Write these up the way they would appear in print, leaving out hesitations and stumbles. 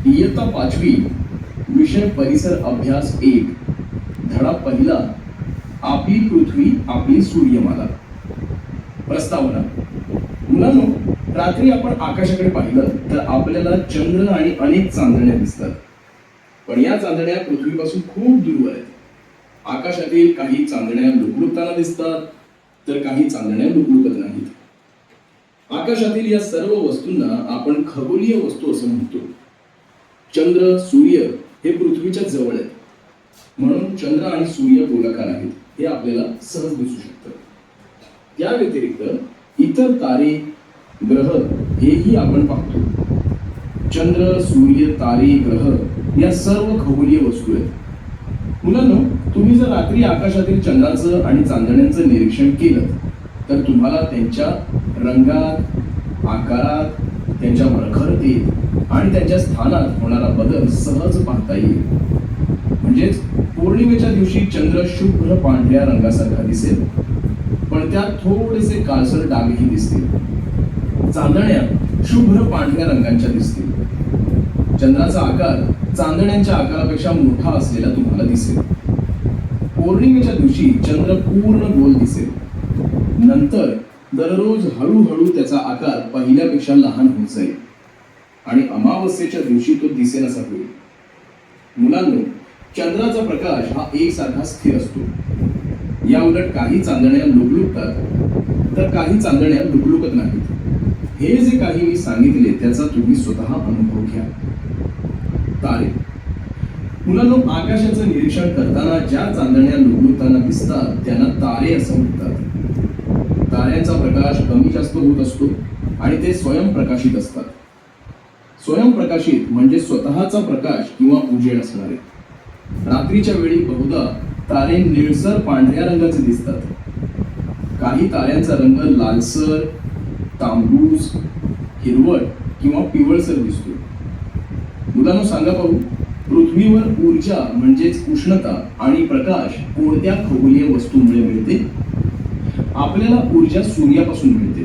इयत्ता 5वी, विषय परिसर अभ्यास 1, धडा पहिला, आपली पृथ्वी आपली सूर्यमाला. प्रस्तावना. मुलांनो, रात्री आपण आकाशाकडे पाहिलं तर आपल्याला चंद्र आणि अनेक चांदण्या दिसतात. पण या चांदण्या पृथ्वीपासून खूप दूर आहेत. आकाशातील काही चांदण्या लुकलुकताना दिसतात तर काही चांदण्या लुकलुकत नाहीत. आकाशातील या सर्व वस्तूंना आपण खगोलीय वस्तू असं म्हणतो. चंद्र, सूर्य हे पृथ्वीच्या जवळ आहेत, म्हणून चंद्र आणि सूर्य गोलाकार आहेत हे आपल्याला सहज दिसू शकतं. त्या व्यतिरिक्त इतर तारे, ग्रह हेही आपण पाहतो. चंद्र, सूर्य, तारे, ग्रह या सर्व खगोलीय वस्तू आहेत. मुलांनो, तुम्ही जर रात्री आकाशातील चंद्राचं आणि चांदण्यांचं निरीक्षण केलं तर तुम्हाला त्यांच्या रंगात, आकारात, त्यांच्या प्रखरतेत आणि त्यांच्या स्थानात होणारा बदल सहज पाहता येईल. म्हणजेच पौर्णिमेच्या दिवशी चंद्र शुभ्र पांढऱ्या रंगासारखा दिसेल, पण त्यात थोडेसे काळसर डागही दिसतील. चांदण्या शुभ्र पांढऱ्या रंगांच्या दिसतील. चंद्राचा आकार चांदण्यांच्या आकारापेक्षा मोठा असलेला तुम्हाला दिसेल. पौर्णिमेच्या दिवशी चंद्र पूर्ण गोल दिसेल. नंतर दररोज हळूहळू त्याचा आकार पहिल्यापेक्षा लहान होत जाईल आणि अमावस्येच्या दिवशी तो दिसेनासा होईल. मुलांनो, चंद्राचा प्रकाश हा एकसारखा स्थिर असतो. या उलट काही चांदण्या लुकलुकतात तर काही चांदण्या लुकलुकत नाहीत. हे जे काही मी सांगितले त्याचा तुम्ही स्वतः अनुभव घ्या. तारे. मुलांनो, आकाशाचं निरीक्षण करताना ज्या चांदण्या लुकलुकताना दिसतात त्यांना तारे असं म्हणतात. ताऱ्यांचा प्रकाश कमी जास्त होत असतो आणि ते स्वयंप्रकाशित असतात. स्वयंप्रकाशित म्हणजे स्वतःचा प्रकाश किंवा उजेड असणारे. रात्रीच्या वेळी बहुधा तारे निळसर पांढऱ्या रंगाचे दिसतात. काही ताऱ्यांचा रंग लालसर, तांबूस, हिरवट किंवा पिवळसर दिसतो. मुलांनो, सांगा पाहू, पृथ्वीवर ऊर्जा म्हणजेच उष्णता आणि प्रकाश कोणत्या खगोलीय वस्तूमुळे मिळते? आपल्याला ऊर्जा सूर्यापासून मिळते.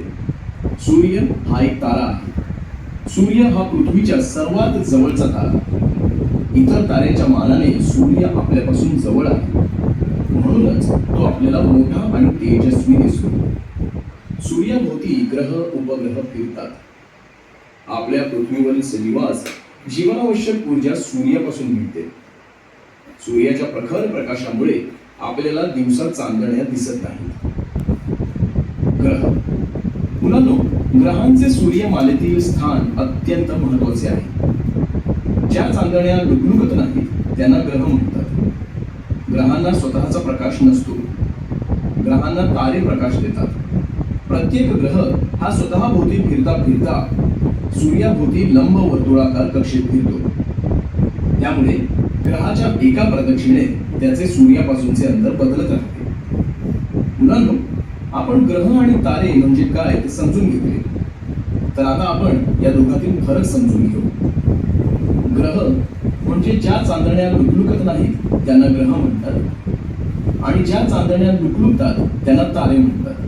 सूर्य हा एक तारा आहे. सूर्य हा पृथ्वीच्या सर्वात जवळचा तारा. इतर ताऱ्यांच्या मानाने सूर्य आपल्यापासून जवळ आहे, म्हणूनच तो आपल्याला मोठा आणि तेजस्वी दिसतो. सूर्याभोवती ग्रह, उपग्रह फिरतात. आपल्या पृथ्वीवरील सजीवास जीवनावश्यक ऊर्जा सूर्यापासून मिळते. सूर्याच्या प्रखर प्रकाशामुळे आपल्याला दिवसा चांदण्या दिसत नाहीत. ग्रह. मुलांनो, ग्रहांचे सूर्यमालेतील स्थान अत्यंत महत्वाचे आहे. ज्या चांदण्या लुकलुकत नाहीत त्यांना ग्रह म्हणतात. ग्रहांना स्वतःचा प्रकाश नसतो. ग्रहांना तारे प्रकाश देतात. प्रत्येक ग्रह हा स्वतः भोवती फिरता फिरता सूर्याभोवती लंब वर्तुळाकार कक्षेत फिरतो. त्यामुळे ग्रहाच्या एका प्रदक्षिणेत त्याचे सूर्यापासूनचे अंतर बदलत राहते. मुलांनो, आपण ग्रह आणि तारे म्हणजे काय ते समजून घेतले, तर आता आपण या दोघांतील फरक समजून घेऊ. ग्रह म्हणजे ज्या चांदण्या लुकलुकत नाहीत त्यांना ग्रह म्हणतात आणि ज्या चांदण्या लुकलुकतात त्यांना तारे म्हणतात.